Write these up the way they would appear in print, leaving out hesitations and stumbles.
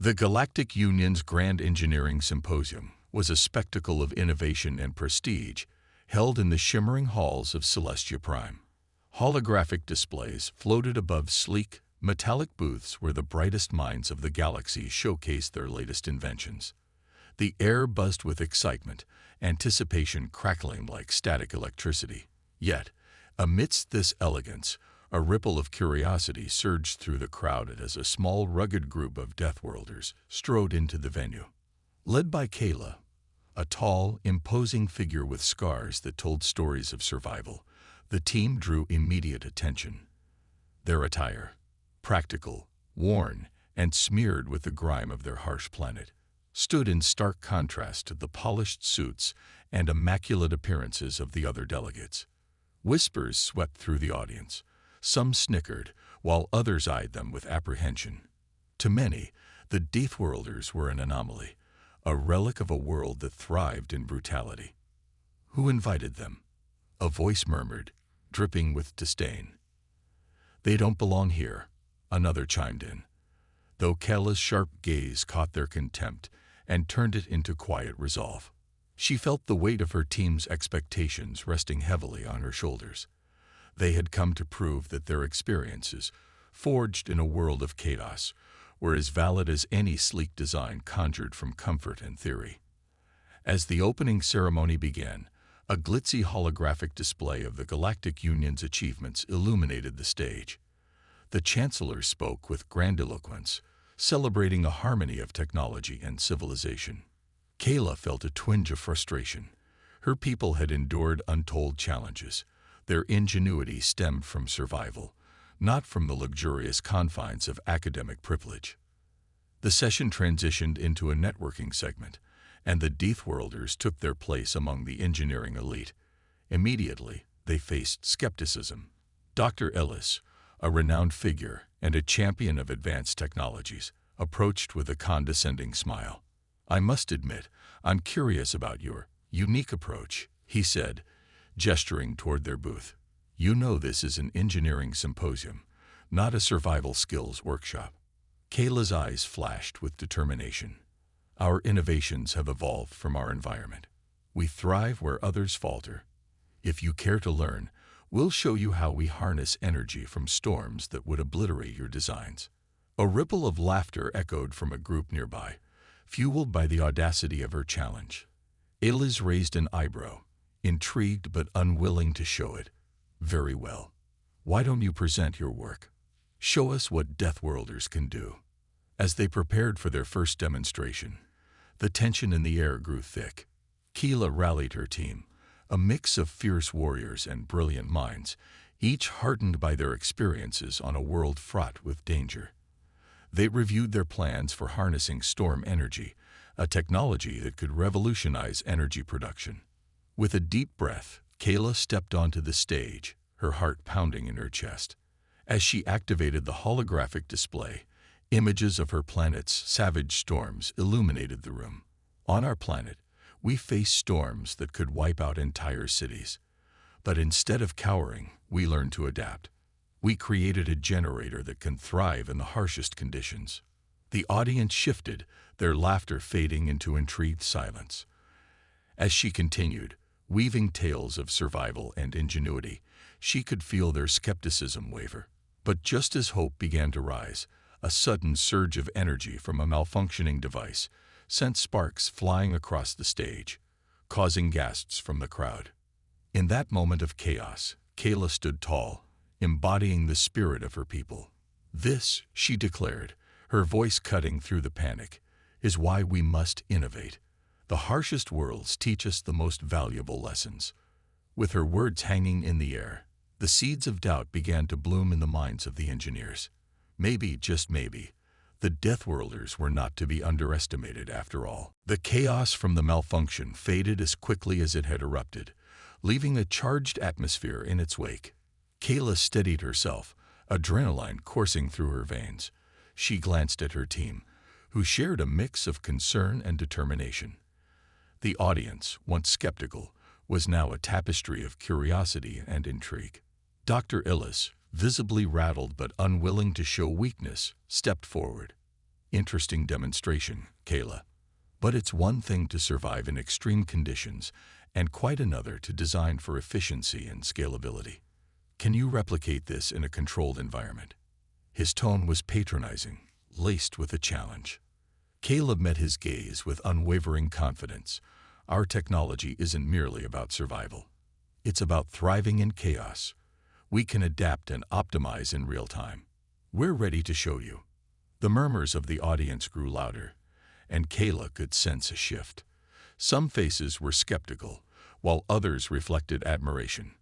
The Galactic Union's Grand Engineering Symposium was a spectacle of innovation and prestige, held in the shimmering halls of Celestia Prime. Holographic displays floated above sleek, metallic booths where the brightest minds of the galaxy showcased their latest inventions. The air buzzed with excitement, anticipation crackling like static electricity. Yet, amidst this elegance, a ripple of curiosity surged through the crowd as a small, rugged group of Deathworlders strode into the venue. Led by Kayla, a tall, imposing figure with scars that told stories of survival, the team drew immediate attention. Their attire, practical, worn, and smeared with the grime of their harsh planet, stood in stark contrast to the polished suits and immaculate appearances of the other delegates. Whispers swept through the audience. Some snickered, while others eyed them with apprehension. To many, the Deathworlders were an anomaly, a relic of a world that thrived in brutality. Who invited them? A voice murmured, dripping with disdain. They don't belong here, another chimed in, though Kayla's sharp gaze caught their contempt and turned it into quiet resolve. She felt the weight of her team's expectations resting heavily on her shoulders. They had come to prove that their experiences, forged in a world of chaos, were as valid as any sleek design conjured from comfort and theory. As the opening ceremony began, a glitzy holographic display of the Galactic Union's achievements illuminated the stage. The Chancellor spoke with grandiloquence, celebrating a harmony of technology and civilization. Kayla felt a twinge of frustration. Her people had endured untold challenges. Their ingenuity stemmed from survival, not from the luxurious confines of academic privilege. The session transitioned into a networking segment, and the Deathworlders took their place among the engineering elite. Immediately, they faced skepticism. Dr. Ellis, a renowned figure and a champion of advanced technologies, approached with a condescending smile. "I must admit, I'm curious about your unique approach," he said, gesturing toward their booth. "You know this is an engineering symposium, not a survival skills workshop." Kayla's eyes flashed with determination. "Our innovations have evolved from our environment. We thrive where others falter. If you care to learn, we'll show you how we harness energy from storms that would obliterate your designs." A ripple of laughter echoed from a group nearby, fueled by the audacity of her challenge. Eliz raised an eyebrow, intrigued but unwilling to show it. "Very well. Why don't you present your work? Show us what Deathworlders can do." As they prepared for their first demonstration, the tension in the air grew thick. Kayla rallied her team, a mix of fierce warriors and brilliant minds, each hardened by their experiences on a world fraught with danger. They reviewed their plans for harnessing storm energy, a technology that could revolutionize energy production. With a deep breath, Kayla stepped onto the stage, her heart pounding in her chest. As she activated the holographic display, images of her planet's savage storms illuminated the room. "On our planet, we face storms that could wipe out entire cities. But instead of cowering, we learned to adapt. We created a generator that can thrive in the harshest conditions." The audience shifted, their laughter fading into intrigued silence. As she continued, weaving tales of survival and ingenuity, she could feel their skepticism waver. But just as hope began to rise, a sudden surge of energy from a malfunctioning device sent sparks flying across the stage, causing gasps from the crowd. In that moment of chaos, Kayla stood tall, embodying the spirit of her people. "This," she declared, her voice cutting through the panic, "is why we must innovate. The harshest worlds teach us the most valuable lessons." With her words hanging in the air, the seeds of doubt began to bloom in the minds of the engineers. Maybe, just maybe, the Deathworlders were not to be underestimated after all. The chaos from the malfunction faded as quickly as it had erupted, leaving a charged atmosphere in its wake. Kayla steadied herself, adrenaline coursing through her veins. She glanced at her team, who shared a mix of concern and determination. The audience, once skeptical, was now a tapestry of curiosity and intrigue. Dr. Illis, visibly rattled but unwilling to show weakness, stepped forward. Interesting demonstration, Kayla. But it's one thing to survive in extreme conditions, and quite another to design for efficiency and scalability. Can you replicate this in a controlled environment? His tone was patronizing, laced with a challenge. Caleb met his gaze with unwavering confidence. Our technology isn't merely about survival. It's about thriving in chaos. We can adapt and optimize in real time. We're ready to show you. The murmurs of the audience grew louder, and Kayla could sense a shift. Some faces were skeptical, while others reflected admiration.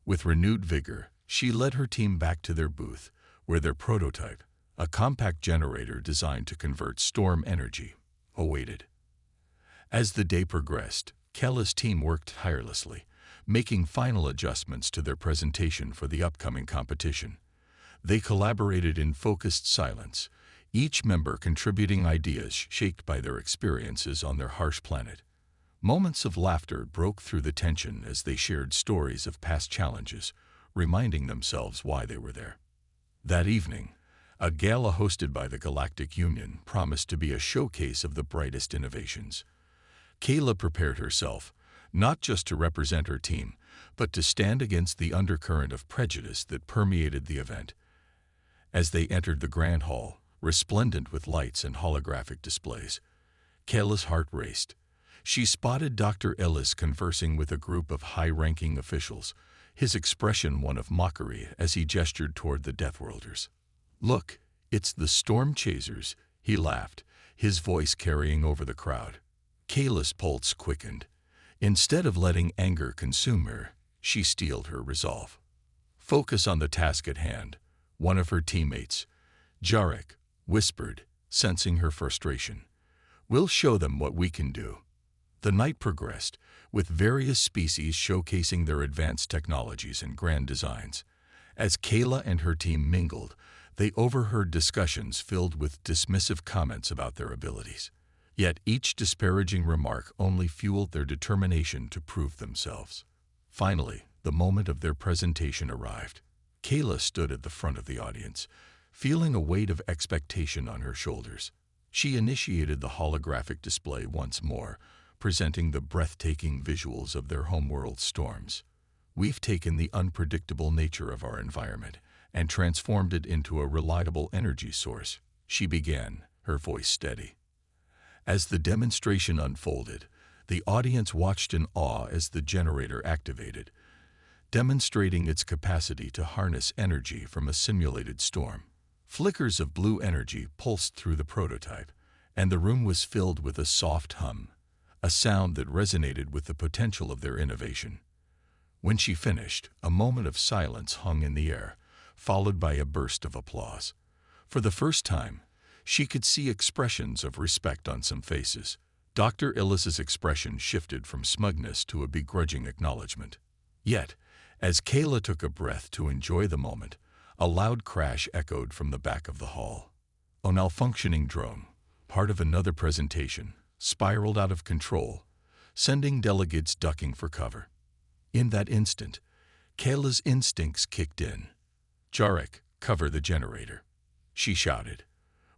With renewed vigor, she led her team back to their booth, where their prototype, a compact generator designed to convert storm energy, awaited. As the day progressed, Kayla's team worked tirelessly, making final adjustments to their presentation for the upcoming competition. They collaborated in focused silence, each member contributing ideas shaped by their experiences on their harsh planet. Moments of laughter broke through the tension as they shared stories of past challenges, reminding themselves why they were there. That evening, a gala hosted by the Galactic Union promised to be a showcase of the brightest innovations. Kayla prepared herself, not just to represent her team, but to stand against the undercurrent of prejudice that permeated the event. As they entered the grand hall, resplendent with lights and holographic displays, Kayla's heart raced. She spotted Dr. Ellis conversing with a group of high-ranking officials, his expression one of mockery as he gestured toward the Deathworlders. "Look, it's the Storm Chasers," he laughed, his voice carrying over the crowd. Kayla's pulse quickened. Instead of letting anger consume her, she steeled her resolve. "Focus on the task at hand," one of her teammates, Jarek, whispered, sensing her frustration. "We'll show them what we can do." The night progressed, with various species showcasing their advanced technologies and grand designs. As Kayla and her team mingled, they overheard discussions filled with dismissive comments about their abilities. Yet each disparaging remark only fueled their determination to prove themselves. Finally, the moment of their presentation arrived. Kayla stood at the front of the audience, feeling a weight of expectation on her shoulders. She initiated the holographic display once more, presenting the breathtaking visuals of their homeworld storms. "We've taken the unpredictable nature of our environment and transformed it into a reliable energy source," she began, her voice steady. As the demonstration unfolded, the audience watched in awe as the generator activated, demonstrating its capacity to harness energy from a simulated storm. Flickers of blue energy pulsed through the prototype, and the room was filled with a soft hum, a sound that resonated with the potential of their innovation. When she finished, a moment of silence hung in the air, followed by a burst of applause. For the first time, she could see expressions of respect on some faces. Dr. Illis's expression shifted from smugness to a begrudging acknowledgement. Yet, as Kayla took a breath to enjoy the moment, a loud crash echoed from the back of the hall. A malfunctioning drone, part of another presentation, spiraled out of control, sending delegates ducking for cover. In that instant, Kayla's instincts kicked in. "Jarek, cover the generator," she shouted.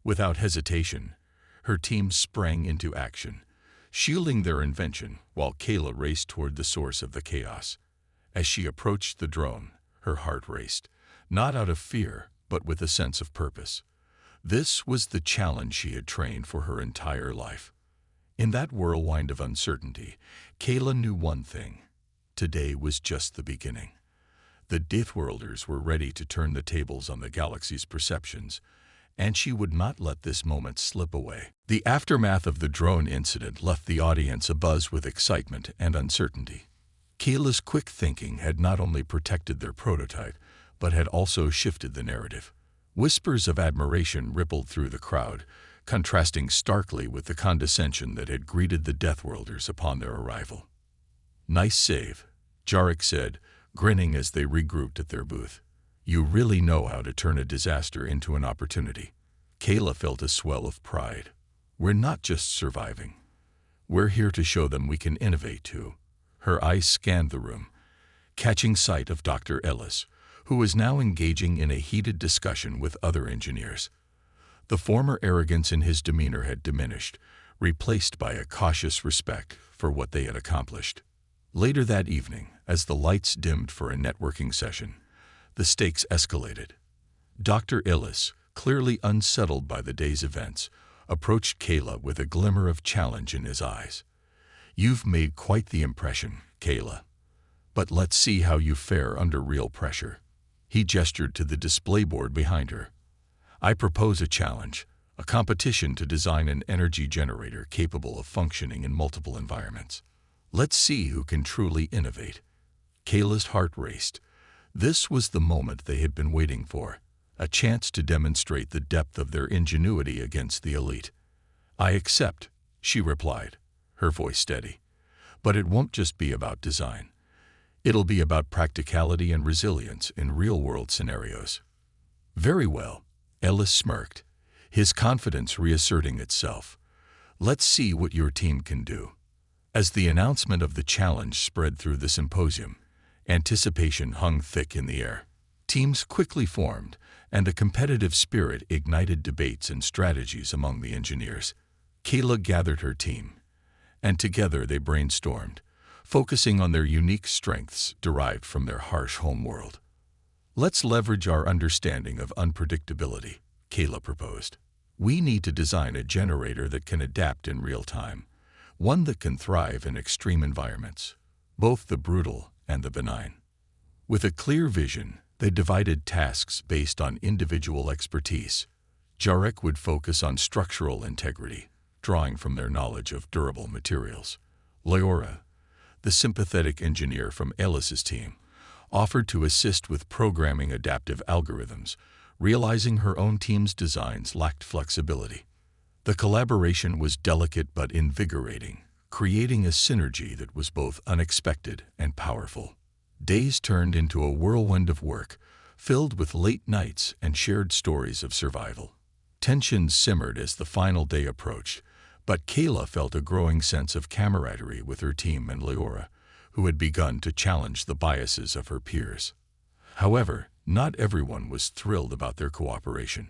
Without hesitation, her team sprang into action, shielding their invention while Kayla raced toward the source of the chaos. As she approached the drone, her heart raced, not out of fear, but with a sense of purpose. This was the challenge she had trained for her entire life. In that whirlwind of uncertainty, Kayla knew one thing. Today was just the beginning. The Deathworlders were ready to turn the tables on the galaxy's perceptions, and she would not let this moment slip away. The aftermath of the drone incident left the audience abuzz with excitement and uncertainty. Kayla's quick thinking had not only protected their prototype, but had also shifted the narrative. Whispers of admiration rippled through the crowd, contrasting starkly with the condescension that had greeted the Deathworlders upon their arrival. "Nice save," Jarek said, grinning as they regrouped at their booth. "You really know how to turn a disaster into an opportunity." Kayla felt a swell of pride. "We're not just surviving. We're here to show them we can innovate too." Her eyes scanned the room, catching sight of Dr. Ellis, who was now engaging in a heated discussion with other engineers. The former arrogance in his demeanor had diminished, replaced by a cautious respect for what they had accomplished. Later that evening, as the lights dimmed for a networking session, the stakes escalated. Dr. Illis, clearly unsettled by the day's events, approached Kayla with a glimmer of challenge in his eyes. "You've made quite the impression, Kayla. But let's see how you fare under real pressure." He gestured to the display board behind her. "I propose a challenge, a competition to design an energy generator capable of functioning in multiple environments. Let's see who can truly innovate." Kayla's heart raced. This was the moment they had been waiting for, a chance to demonstrate the depth of their ingenuity against the elite. "I accept," she replied, her voice steady. "But it won't just be about design. It'll be about practicality and resilience in real-world scenarios." "Very well," Ellis smirked, his confidence reasserting itself. "Let's see what your team can do." As the announcement of the challenge spread through the symposium, anticipation hung thick in the air. Teams quickly formed, and a competitive spirit ignited debates and strategies among the engineers. Kayla gathered her team, and together they brainstormed, focusing on their unique strengths derived from their harsh homeworld. "Let's leverage our understanding of unpredictability," Kayla proposed. "We need to design a generator that can adapt in real time, one that can thrive in extreme environments, both the brutal and the benign." With a clear vision, they divided tasks based on individual expertise. Jarek would focus on structural integrity, drawing from their knowledge of durable materials. Leora, the sympathetic engineer from Ellis's team, offered to assist with programming adaptive algorithms, realizing her own team's designs lacked flexibility. The collaboration was delicate but invigorating, creating a synergy that was both unexpected and powerful. Days turned into a whirlwind of work, filled with late nights and shared stories of survival. Tensions simmered as the final day approached, but Kayla felt a growing sense of camaraderie with her team and Leora, who had begun to challenge the biases of her peers. However, not everyone was thrilled about their cooperation.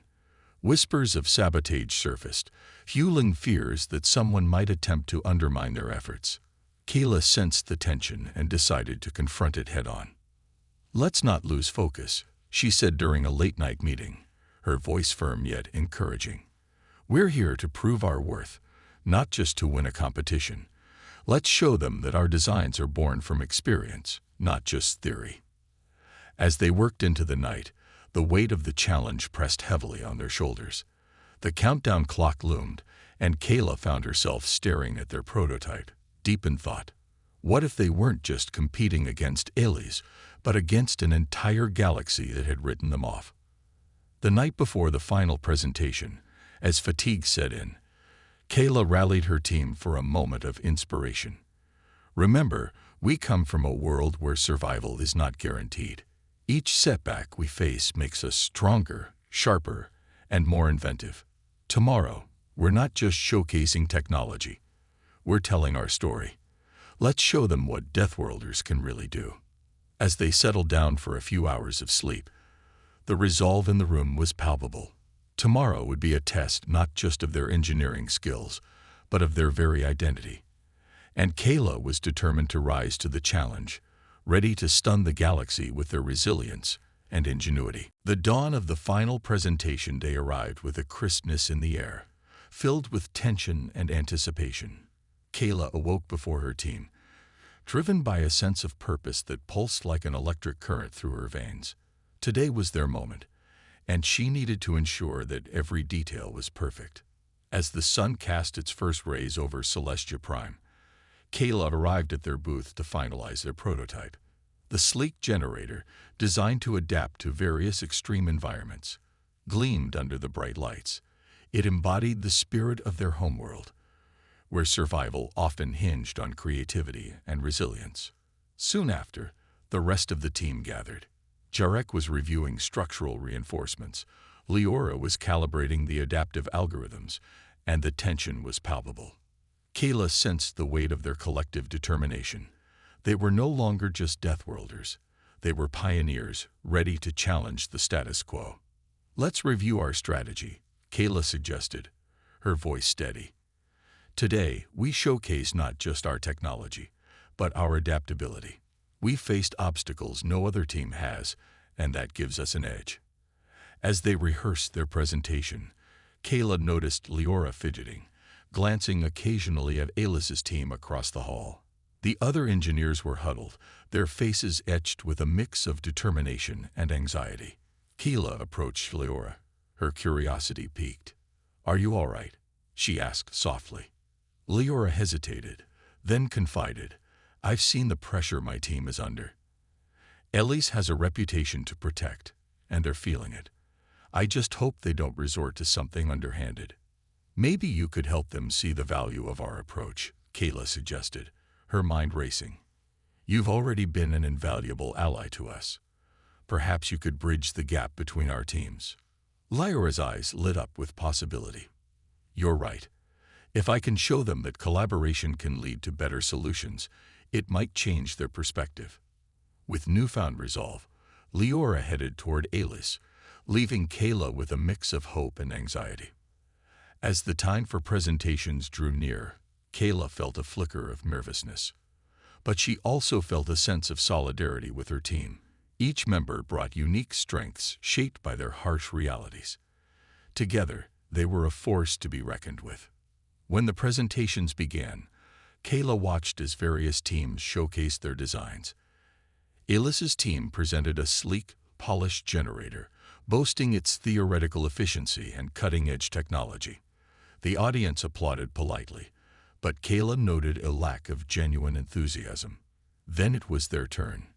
Whispers of sabotage surfaced, fueling fears that someone might attempt to undermine their efforts. Kayla sensed the tension and decided to confront it head-on. "Let's not lose focus," she said during a late-night meeting, her voice firm yet encouraging. "We're here to prove our worth, not just to win a competition. Let's show them that our designs are born from experience, not just theory." As they worked into the night, the weight of the challenge pressed heavily on their shoulders. The countdown clock loomed, and Kayla found herself staring at their prototype, deep in thought. What if they weren't just competing against aliens, but against an entire galaxy that had written them off? The night before the final presentation, as fatigue set in, Kayla rallied her team for a moment of inspiration. "Remember, we come from a world where survival is not guaranteed. Each setback we face makes us stronger, sharper, and more inventive. Tomorrow, we're not just showcasing technology. We're telling our story. Let's show them what Deathworlders can really do." As they settled down for a few hours of sleep, the resolve in the room was palpable. Tomorrow would be a test not just of their engineering skills, but of their very identity. And Kayla was determined to rise to the challenge, ready to stun the galaxy with their resilience and ingenuity. The dawn of the final presentation day arrived with a crispness in the air, filled with tension and anticipation. Kayla awoke before her team, driven by a sense of purpose that pulsed like an electric current through her veins. Today was their moment, and she needed to ensure that every detail was perfect. As the sun cast its first rays over Celestia Prime, Kayla arrived at their booth to finalize their prototype. The sleek generator, designed to adapt to various extreme environments, gleamed under the bright lights. It embodied the spirit of their homeworld, where survival often hinged on creativity and resilience. Soon after, the rest of the team gathered. Jarek was reviewing structural reinforcements, Leora was calibrating the adaptive algorithms, and the tension was palpable. Kayla sensed the weight of their collective determination. They were no longer just Deathworlders. They were pioneers, ready to challenge the status quo. "Let's review our strategy," Kayla suggested, her voice steady. Today, we showcase not just our technology, but our adaptability. We faced obstacles no other team has, and that gives us an edge. As they rehearsed their presentation, Kayla noticed Leora fidgeting, glancing occasionally at Alice's team across the hall. The other engineers were huddled, their faces etched with a mix of determination and anxiety. Kayla approached Leora, her curiosity piqued. "Are you all right?" she asked softly. Leora hesitated, then confided, "I've seen the pressure my team is under. Elise has a reputation to protect, and they're feeling it. I just hope they don't resort to something underhanded." "Maybe you could help them see the value of our approach," Kayla suggested, her mind racing. "You've already been an invaluable ally to us. Perhaps you could bridge the gap between our teams." Leora's eyes lit up with possibility. "You're right. If I can show them that collaboration can lead to better solutions, it might change their perspective." With newfound resolve, Leora headed toward Alice, leaving Kayla with a mix of hope and anxiety. As the time for presentations drew near, Kayla felt a flicker of nervousness. But she also felt a sense of solidarity with her team. Each member brought unique strengths shaped by their harsh realities. Together, they were a force to be reckoned with. When the presentations began, Kayla watched as various teams showcased their designs. Alice's team presented a sleek, polished generator, boasting its theoretical efficiency and cutting-edge technology. The audience applauded politely, but Kayla noted a lack of genuine enthusiasm. Then it was their turn.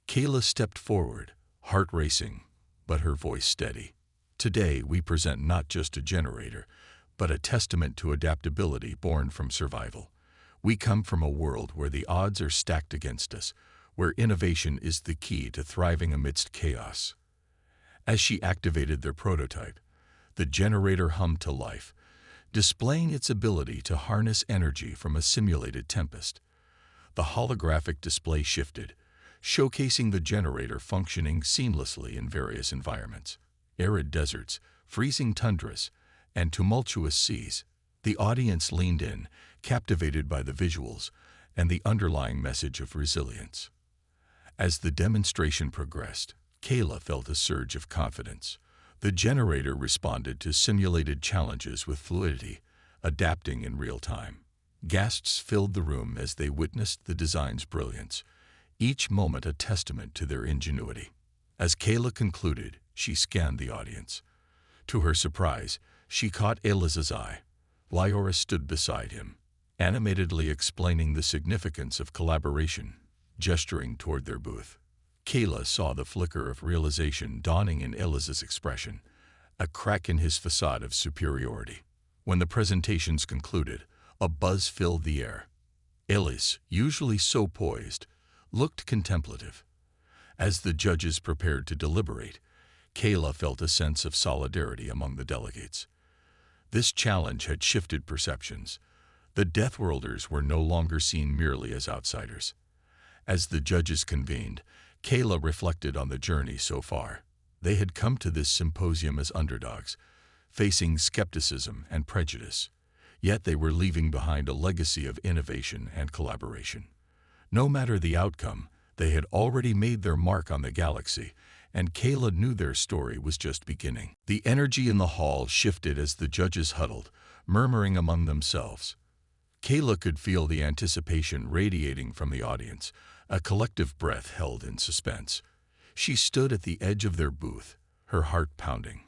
Kayla stepped forward, heart racing, but her voice steady. "Today we present not just a generator, but a testament to adaptability born from survival. We come from a world where the odds are stacked against us, where innovation is the key to thriving amidst chaos." As she activated their prototype, the generator hummed to life, displaying its ability to harness energy from a simulated tempest. The holographic display shifted, showcasing the generator functioning seamlessly in various environments: arid deserts, freezing tundras, and tumultuous seas. The audience leaned in, captivated by the visuals and the underlying message of resilience. As the demonstration progressed, Kayla felt a surge of confidence. The generator responded to simulated challenges with fluidity, adapting in real time. Gasps filled the room as they witnessed the design's brilliance, each moment a testament to their ingenuity. As Kayla concluded, she scanned the audience. To her surprise, she caught Eliza's eye. Leora stood beside him, animatedly explaining the significance of collaboration, gesturing toward their booth. Kayla saw the flicker of realization dawning in Eliza's expression, a crack in his facade of superiority. When the presentations concluded, a buzz filled the air. Eliz, usually so poised, looked contemplative. As the judges prepared to deliberate, Kayla felt a sense of solidarity among the delegates. This challenge had shifted perceptions. The Deathworlders were no longer seen merely as outsiders. As the judges convened, Kayla reflected on the journey so far. They had come to this symposium as underdogs, facing skepticism and prejudice. Yet they were leaving behind a legacy of innovation and collaboration. No matter the outcome, they had already made their mark on the galaxy, and Kayla knew their story was just beginning. The energy in the hall shifted as the judges huddled, murmuring among themselves. Kayla could feel the anticipation radiating from the audience, a collective breath held in suspense. She stood at the edge of their booth, her heart pounding.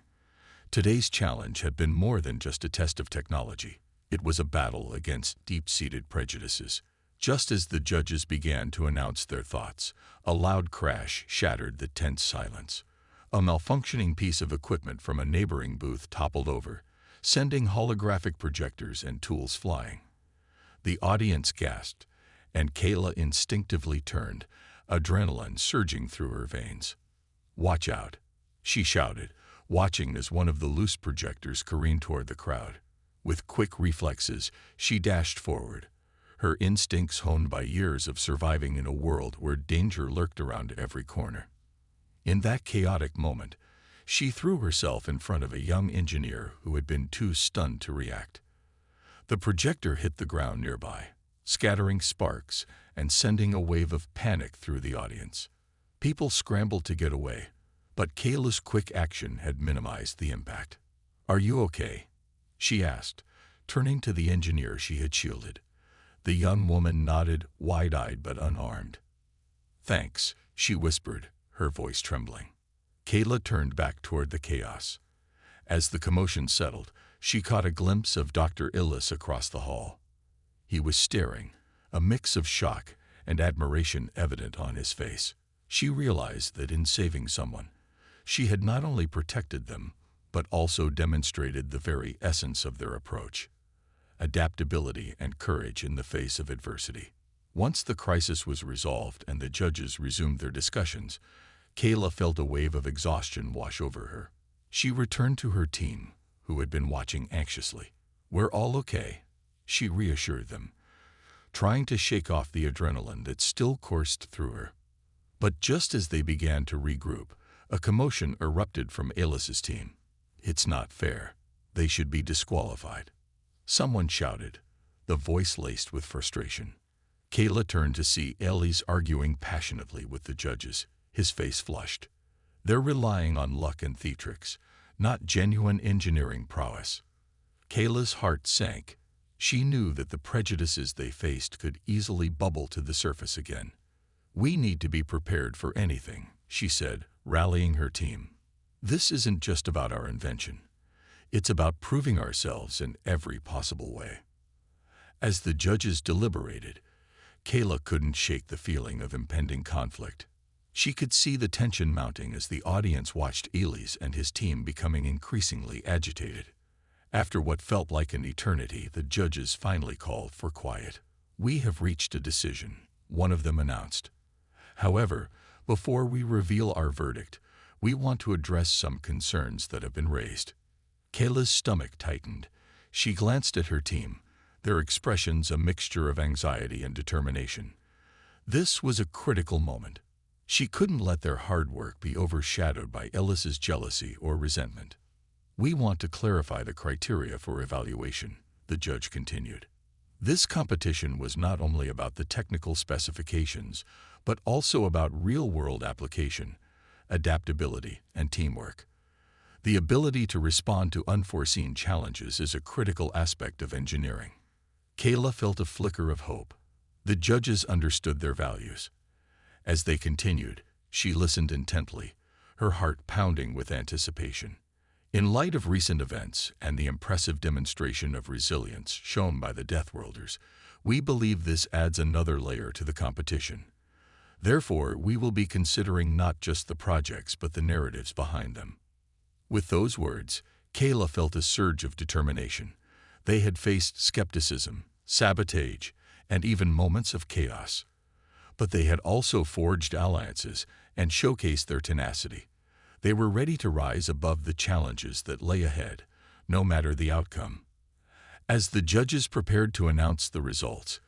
Today's challenge had been more than just a test of technology. It was a battle against deep-seated prejudices. Just as the judges began to announce their thoughts, a loud crash shattered the tense silence. A malfunctioning piece of equipment from a neighboring booth toppled over, sending holographic projectors and tools flying. The audience gasped, and Kayla instinctively turned, adrenaline surging through her veins. "Watch out," she shouted, watching as one of the loose projectors careened toward the crowd. With quick reflexes, she dashed forward, her instincts honed by years of surviving in a world where danger lurked around every corner. In that chaotic moment, She threw herself in front of a young engineer who had been too stunned to react. The projector hit the ground nearby, scattering sparks and sending a wave of panic through the audience. People scrambled to get away, but Kayla's quick action had minimized the impact. "Are you okay?" she asked, turning to the engineer she had shielded. The young woman nodded, wide-eyed but unharmed. "Thanks," she whispered, her voice trembling. Kayla turned back toward the chaos. As the commotion settled, she caught a glimpse of Dr. Illis across the hall. He was staring, a mix of shock and admiration evident on his face. She realized that in saving someone, she had not only protected them, but also demonstrated the very essence of their approach: adaptability and courage in the face of adversity. Once the crisis was resolved and the judges resumed their discussions, Kayla felt a wave of exhaustion wash over her. She returned to her team, who had been watching anxiously. "We're all okay," she reassured them, trying to shake off the adrenaline that still coursed through her. But just as they began to regroup, a commotion erupted from Alice's team. "It's not fair. They should be disqualified," someone shouted, the voice laced with frustration. Kayla turned to see Ellis arguing passionately with the judges, his face flushed. "They're relying on luck and theatrics, not genuine engineering prowess." Kayla's heart sank. She knew that the prejudices they faced could easily bubble to the surface again. "We need to be prepared for anything," she said, rallying her team. "This isn't just about our invention. It's about proving ourselves in every possible way." As the judges deliberated, Kayla couldn't shake the feeling of impending conflict. She could see the tension mounting as the audience watched Elise and his team becoming increasingly agitated. After what felt like an eternity, the judges finally called for quiet. "We have reached a decision," one of them announced. "However, before we reveal our verdict, we want to address some concerns that have been raised." Kayla's stomach tightened. She glanced at her team, their expressions a mixture of anxiety and determination. This was a critical moment. She couldn't let their hard work be overshadowed by Ellis's jealousy or resentment. "We want to clarify the criteria for evaluation," the judge continued. This competition was not only about the technical specifications, but also about real-world application, adaptability, and teamwork. The ability to respond to unforeseen challenges is a critical aspect of engineering. Kayla felt a flicker of hope. The judges understood their values. As they continued, she listened intently, her heart pounding with anticipation. In light of recent events and the impressive demonstration of resilience shown by the Deathworlders, we believe this adds another layer to the competition. Therefore, we will be considering not just the projects but the narratives behind them. With those words, Kayla felt a surge of determination. They had faced skepticism, sabotage, and even moments of chaos. But they had also forged alliances and showcased their tenacity. They were ready to rise above the challenges that lay ahead, no matter the outcome. As the judges prepared to announce the results,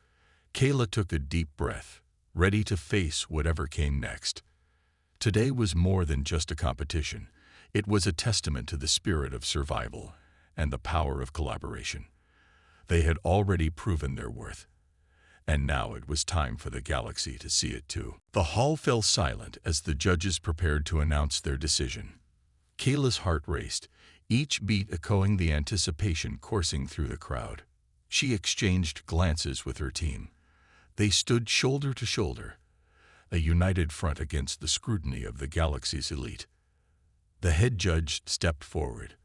Kayla took a deep breath, ready to face whatever came next. Today was more than just a competition. It was a testament to the spirit of survival and the power of collaboration. They had already proven their worth, and now it was time for the galaxy to see it too. The hall fell silent as the judges prepared to announce their decision. Kayla's heart raced, each beat echoing the anticipation coursing through the crowd. She exchanged glances with her team. They stood shoulder to shoulder, a united front against the scrutiny of the galaxy's elite. The head judge stepped forward,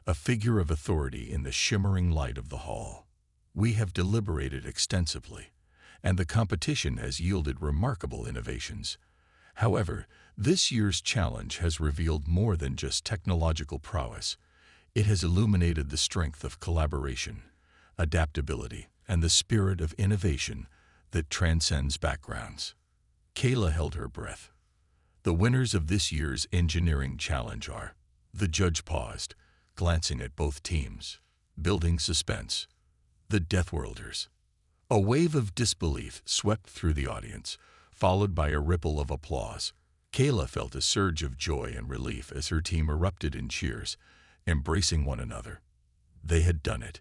a figure of authority in the shimmering light of the hall. "We have deliberated extensively, and the competition has yielded remarkable innovations. However, this year's challenge has revealed more than just technological prowess. It has illuminated the strength of collaboration, adaptability, and the spirit of innovation that transcends backgrounds." Kayla held her breath. "The winners of this year's engineering challenge are..." The judge paused, glancing at both teams, building suspense. "The Deathworlders." A wave of disbelief swept through the audience, followed by a ripple of applause. Kayla felt a surge of joy and relief as her team erupted in cheers, embracing one another. They had done it.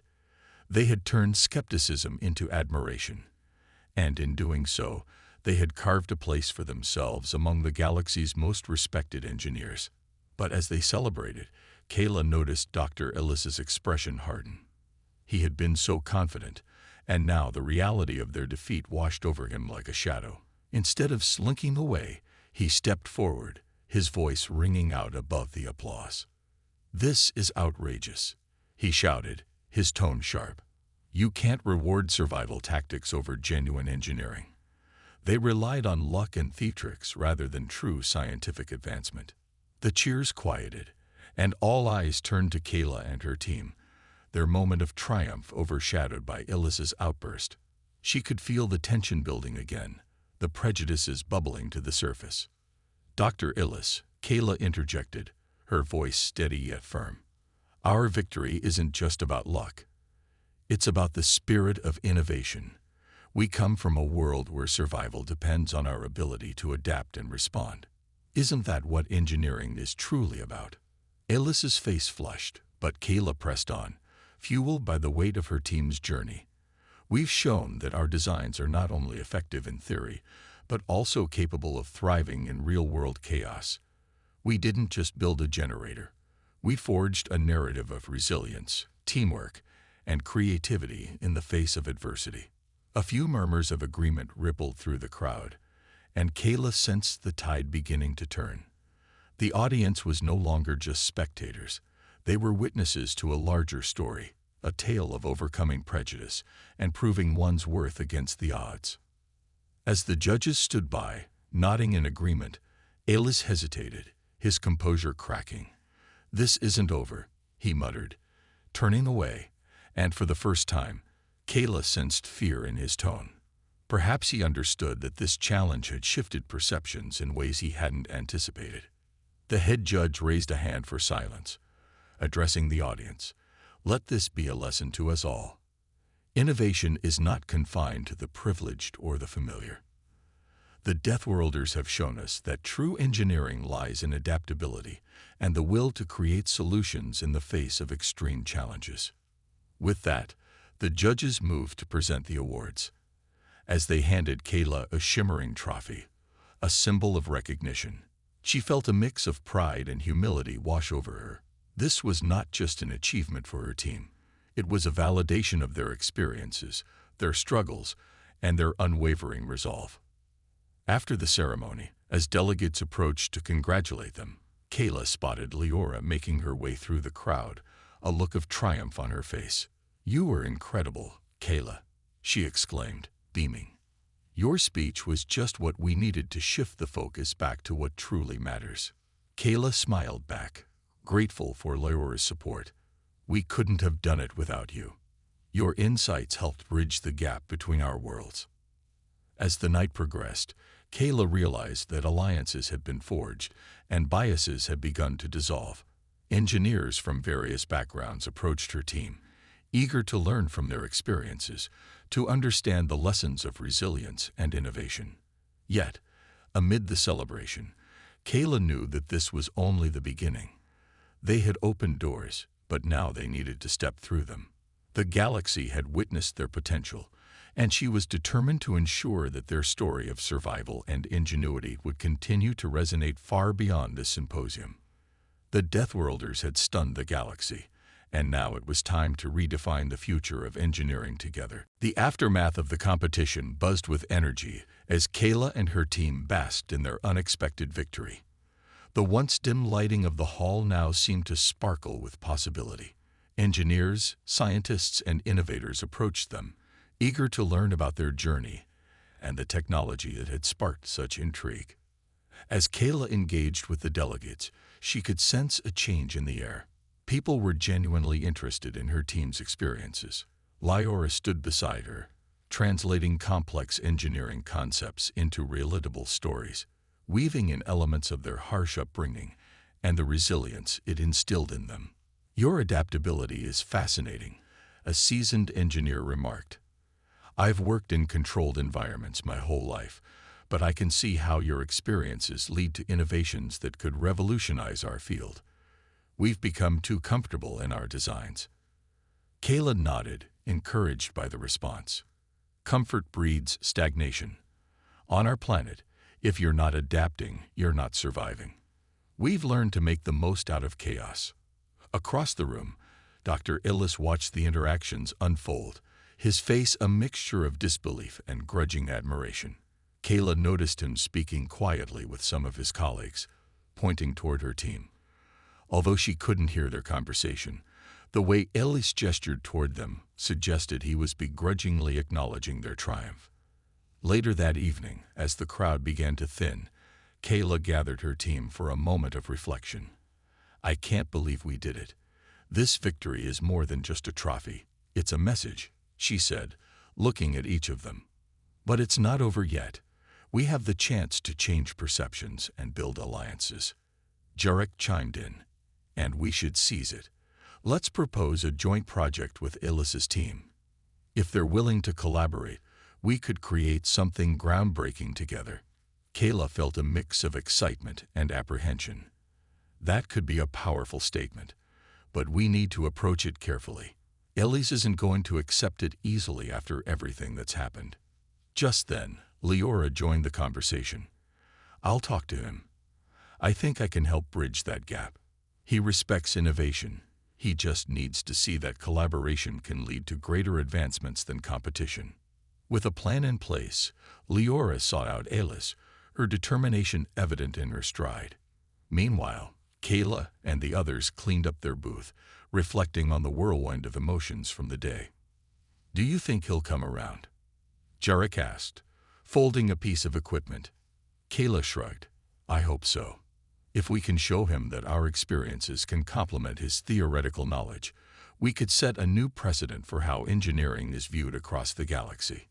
They had turned skepticism into admiration. And in doing so, they had carved a place for themselves among the galaxy's most respected engineers. But as they celebrated, Kayla noticed Dr. Ellis's expression harden. He had been so confident, and now the reality of their defeat washed over him like a shadow. Instead of slinking away, he stepped forward, his voice ringing out above the applause. "This is outrageous," he shouted, his tone sharp. "You can't reward survival tactics over genuine engineering. They relied on luck and theatrics rather than true scientific advancement." The cheers quieted, and all eyes turned to Kayla and her team, their moment of triumph overshadowed by Ellis's outburst. She could feel the tension building again, the prejudices bubbling to the surface. "Dr. Ellis," Kayla interjected, her voice steady yet firm. "Our victory isn't just about luck. It's about the spirit of innovation. We come from a world where survival depends on our ability to adapt and respond. Isn't that what engineering is truly about?" Ellis's face flushed, but Kayla pressed on, fueled by the weight of her team's journey. "We've shown that our designs are not only effective in theory, but also capable of thriving in real-world chaos. We didn't just build a generator. We forged a narrative of resilience, teamwork, and creativity in the face of adversity." A few murmurs of agreement rippled through the crowd, and Kayla sensed the tide beginning to turn. The audience was no longer just spectators. They were witnesses to a larger story, a tale of overcoming prejudice and proving one's worth against the odds. As the judges stood by, nodding in agreement, Ellis hesitated, his composure cracking. "This isn't over," he muttered, turning away, and for the first time, Kayla sensed fear in his tone. Perhaps he understood that this challenge had shifted perceptions in ways he hadn't anticipated. The head judge raised a hand for silence, addressing the audience. "Let this be a lesson to us all. Innovation is not confined to the privileged or the familiar. The Deathworlders have shown us that true engineering lies in adaptability and the will to create solutions in the face of extreme challenges." With that, the judges moved to present the awards. As they handed Kayla a shimmering trophy, a symbol of recognition, she felt a mix of pride and humility wash over her. This was not just an achievement for her team. It was a validation of their experiences, their struggles, and their unwavering resolve. After the ceremony, as delegates approached to congratulate them, Kayla spotted Leora making her way through the crowd, a look of triumph on her face. "You were incredible, Kayla," she exclaimed, beaming. "Your speech was just what we needed to shift the focus back to what truly matters." Kayla smiled back, grateful for Leora's support. "We couldn't have done it without you. Your insights helped bridge the gap between our worlds." As the night progressed, Kayla realized that alliances had been forged and biases had begun to dissolve. Engineers from various backgrounds approached her team, eager to learn from their experiences, to understand the lessons of resilience and innovation. Yet, amid the celebration, Kayla knew that this was only the beginning. They had opened doors, but now they needed to step through them. The galaxy had witnessed their potential, and she was determined to ensure that their story of survival and ingenuity would continue to resonate far beyond this symposium. The Deathworlders had stunned the galaxy, and now it was time to redefine the future of engineering together. The aftermath of the competition buzzed with energy as Kayla and her team basked in their unexpected victory. The once dim lighting of the hall now seemed to sparkle with possibility. Engineers, scientists, and innovators approached them, eager to learn about their journey and the technology that had sparked such intrigue. As Kayla engaged with the delegates, she could sense a change in the air. People were genuinely interested in her team's experiences. Leora stood beside her, translating complex engineering concepts into relatable stories, weaving in elements of their harsh upbringing and the resilience it instilled in them. "Your adaptability is fascinating," a seasoned engineer remarked. "I've worked in controlled environments my whole life, but I can see how your experiences lead to innovations that could revolutionize our field. We've become too comfortable in our designs." Kayla nodded, encouraged by the response. Comfort breeds stagnation. On our planet, if you're not adapting, you're not surviving. We've learned to make the most out of chaos. Across the room, Dr. Illis watched the interactions unfold, his face a mixture of disbelief and grudging admiration. Kayla noticed him speaking quietly with some of his colleagues, pointing toward her team. Although she couldn't hear their conversation, the way Ellis gestured toward them suggested he was begrudgingly acknowledging their triumph. Later that evening, as the crowd began to thin, Kayla gathered her team for a moment of reflection. "I can't believe we did it. This victory is more than just a trophy. It's a message," she said, looking at each of them. "But it's not over yet. We have the chance to change perceptions and build alliances." Jarek chimed in, "And we should seize it. Let's propose a joint project with Illis's team. If they're willing to collaborate, we could create something groundbreaking together." Kayla felt a mix of excitement and apprehension. That could be a powerful statement, but we need to approach it carefully. Illis isn't going to accept it easily after everything that's happened. Just then, Leora joined the conversation. "I'll talk to him. I think I can help bridge that gap. He respects innovation. He just needs to see that collaboration can lead to greater advancements than competition." With a plan in place, Leora sought out Illis, her determination evident in her stride. Meanwhile, Kayla and the others cleaned up their booth, reflecting on the whirlwind of emotions from the day. "Do you think he'll come around?" Jarek asked, folding a piece of equipment. Kayla shrugged. "I hope so. If we can show him that our experiences can complement his theoretical knowledge, we could set a new precedent for how engineering is viewed across the galaxy."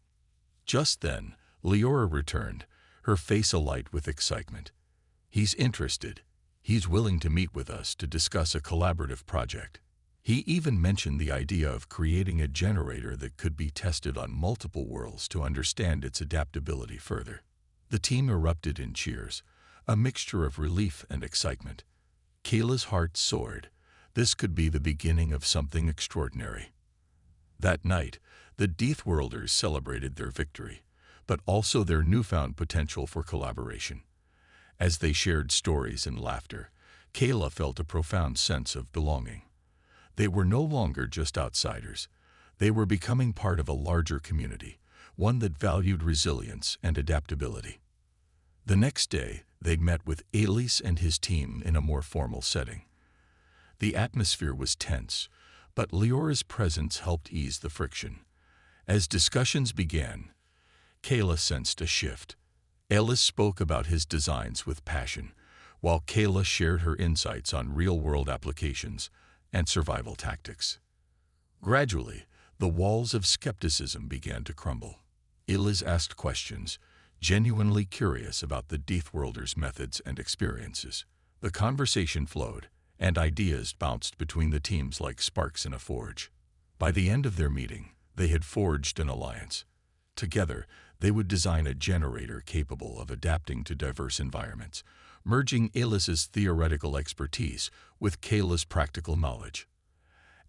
Just then, Leora returned, her face alight with excitement. "He's interested. He's willing to meet with us to discuss a collaborative project. He even mentioned the idea of creating a generator that could be tested on multiple worlds to understand its adaptability further." The team erupted in cheers, a mixture of relief and excitement. Kayla's heart soared. This could be the beginning of something extraordinary. That night, the Deathworlders celebrated their victory, but also their newfound potential for collaboration. As they shared stories and laughter, Kayla felt a profound sense of belonging. They were no longer just outsiders. They were becoming part of a larger community, one that valued resilience and adaptability. The next day, they met with Elise and his team in a more formal setting. The atmosphere was tense, but Leora's presence helped ease the friction. As discussions began, Kayla sensed a shift. Ellis spoke about his designs with passion, while Kayla shared her insights on real-world applications and survival tactics. Gradually, the walls of skepticism began to crumble. Ellis asked questions, genuinely curious about the Deathworlders' methods and experiences. The conversation flowed, and ideas bounced between the teams like sparks in a forge. By the end of their meeting, they had forged an alliance. Together, they would design a generator capable of adapting to diverse environments, merging Ellis's theoretical expertise with Kayla's practical knowledge.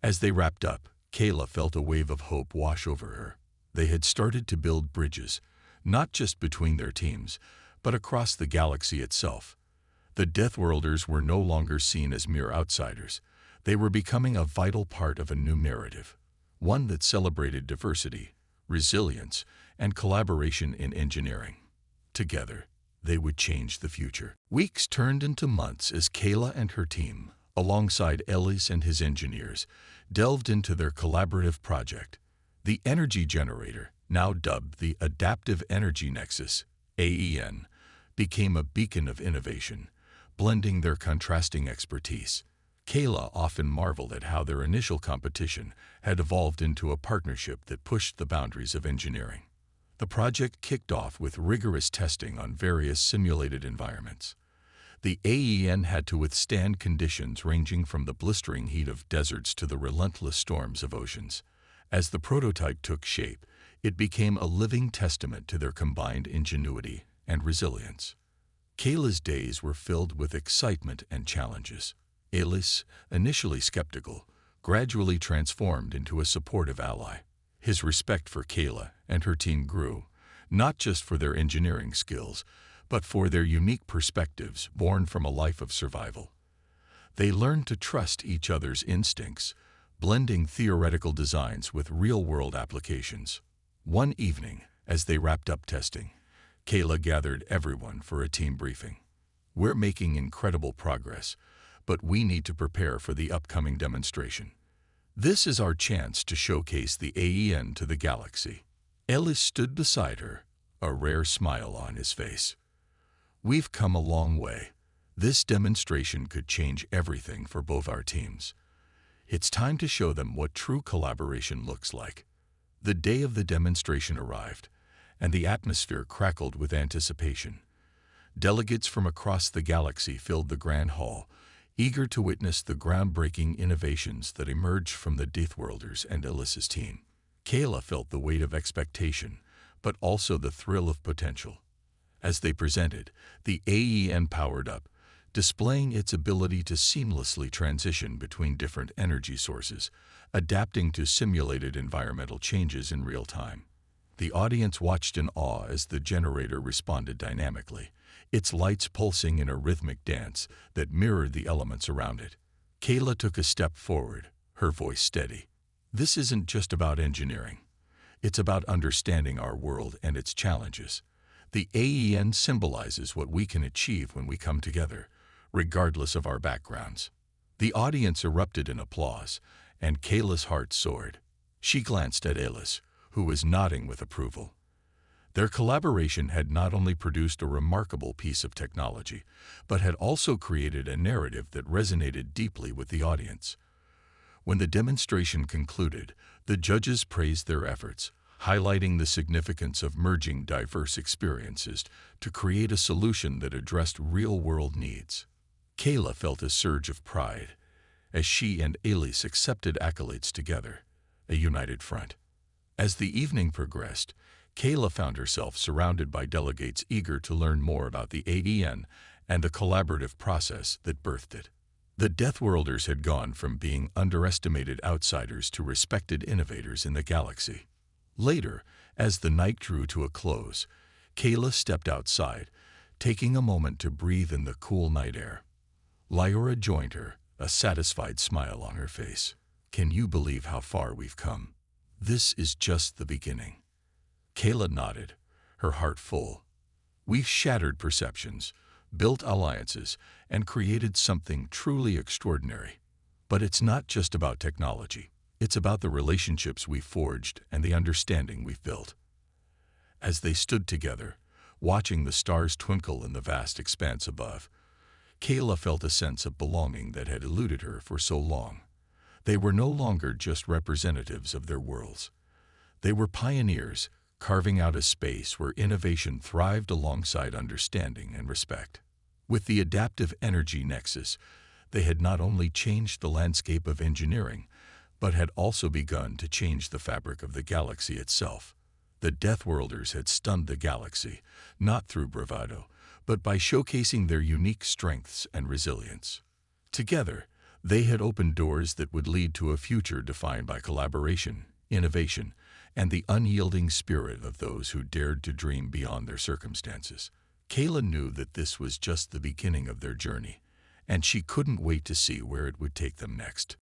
As they wrapped up, Kayla felt a wave of hope wash over her. They had started to build bridges, not just between their teams, but across the galaxy itself. The Deathworlders were no longer seen as mere outsiders. They were becoming a vital part of a new narrative, one that celebrated diversity, resilience, and collaboration in engineering. Together, they would change the future. Weeks turned into months as Kayla and her team, alongside Ellis and his engineers, delved into their collaborative project. The energy generator, now dubbed the Adaptive Energy Nexus, AEN, became a beacon of innovation, blending their contrasting expertise. Kayla often marveled at how their initial competition had evolved into a partnership that pushed the boundaries of engineering. The project kicked off with rigorous testing on various simulated environments. The AEN had to withstand conditions ranging from the blistering heat of deserts to the relentless storms of oceans. As the prototype took shape, it became a living testament to their combined ingenuity and resilience. Kayla's days were filled with excitement and challenges. Alice, initially skeptical, gradually transformed into a supportive ally. His respect for Kayla and her team grew, not just for their engineering skills, but for their unique perspectives born from a life of survival. They learned to trust each other's instincts, blending theoretical designs with real-world applications. One evening, as they wrapped up testing, Kayla gathered everyone for a team briefing. "We're making incredible progress, but we need to prepare for the upcoming demonstration. This is our chance to showcase the AEN to the galaxy." Ellis stood beside her, a rare smile on his face. "We've come a long way. This demonstration could change everything for both our teams. It's time to show them what true collaboration looks like." The day of the demonstration arrived, and the atmosphere crackled with anticipation. Delegates from across the galaxy filled the grand hall, eager to witness the groundbreaking innovations that emerged from the Deathworlders and Alyssa's team. Kayla felt the weight of expectation, but also the thrill of potential. As they presented, the AEN powered up, displaying its ability to seamlessly transition between different energy sources, adapting to simulated environmental changes in real time. The audience watched in awe as the generator responded dynamically, its lights pulsing in a rhythmic dance that mirrored the elements around it. Kayla took a step forward, her voice steady. "This isn't just about engineering. It's about understanding our world and its challenges. The AEN symbolizes what we can achieve when we come together, regardless of our backgrounds." The audience erupted in applause, and Kayla's heart soared. She glanced at Alice, who was nodding with approval. Their collaboration had not only produced a remarkable piece of technology, but had also created a narrative that resonated deeply with the audience. When the demonstration concluded, the judges praised their efforts, highlighting the significance of merging diverse experiences to create a solution that addressed real-world needs. Kayla felt a surge of pride as she and Alice accepted accolades together, a united front. As the evening progressed, Kayla found herself surrounded by delegates eager to learn more about the AEN and the collaborative process that birthed it. The Deathworlders had gone from being underestimated outsiders to respected innovators in the galaxy. Later, as the night drew to a close, Kayla stepped outside, taking a moment to breathe in the cool night air. Lyra joined her, a satisfied smile on her face. "Can you believe how far we've come? This is just the beginning." Kayla nodded, her heart full. "We've shattered perceptions, built alliances, and created something truly extraordinary. But it's not just about technology. It's about the relationships we've forged and the understanding we've built." As they stood together, watching the stars twinkle in the vast expanse above, Kayla felt a sense of belonging that had eluded her for so long. They were no longer just representatives of their worlds. They were pioneers, carving out a space where innovation thrived alongside understanding and respect. With the adaptive energy nexus, they had not only changed the landscape of engineering, but had also begun to change the fabric of the galaxy itself. The Deathworlders had stunned the galaxy, not through bravado, but by showcasing their unique strengths and resilience. Together, they had opened doors that would lead to a future defined by collaboration, innovation, and the unyielding spirit of those who dared to dream beyond their circumstances. Kayla knew that this was just the beginning of their journey, and she couldn't wait to see where it would take them next.